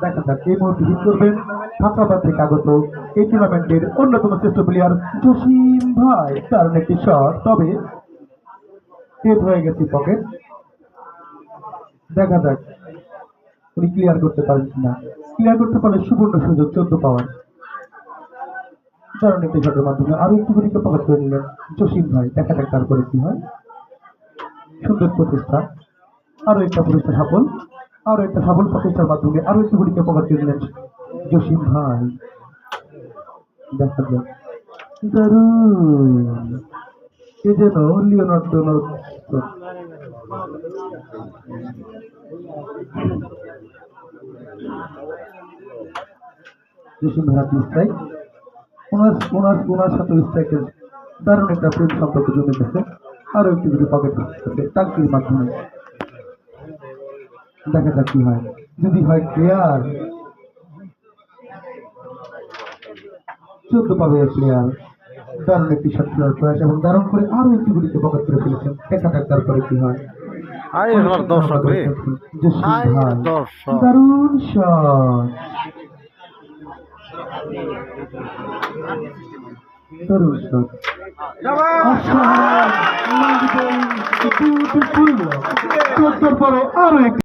দেখা যাক এই মুহূর্তে হিট করবেন হায়দ্রাবাদ থেকে আগত এই টুর্নামেন্টের অন্যতম শ্রেষ্ঠ প্লেয়ার জসিম ভাই। দারুণ একটি শট, তবে সেট হয়ে গেছে পকেট। দেখা যাক উনি ক্লিয়ার করতে পারেন কিনা। ক্লিয়ার করতে পারলে সুবর্ণ সুযোগ 14 পাওয়ার। দারুণ একটি শটের মাধ্যমে আরো একটু গুলিকে পকেট করে নিলেন জসিম ভাই। দেখা যাক তারপরে কি হয়। সুন্দর প্রচেষ্টা, আরো একটা প্রচেষ্টা সফল, আরো একটা সফল প্রচেষ্টার মাধ্যমে আরো একটু গুলিকে পকেট করে নিলেন জসিম ভাই। দেখা যাক দারুণ, এ যেন লিওনার্দো জসিম ভাই স্ট্রাইক। ওনার সাথে স্ট্রাইকের দারুণ একটা প্রেম সম্পর্ক জমে গেছে। আরো একটি গুলি পকেট করতে টাঙ্কির মাধ্যমে। দেখা যাক কি হয়। যদি হয় ক্লিয়ার, 14 পাবে প্লেয়ার। দারুণ একটি শট খেলার প্রয়াস এবং দারুণ করে আরো একটি গুলিকে পকেট করে ফেলেছেন। দেখা যাক তারপরে কি হয়। দর্শক রে, দারুণ শট, দারুণ শট, পরে আরো একটি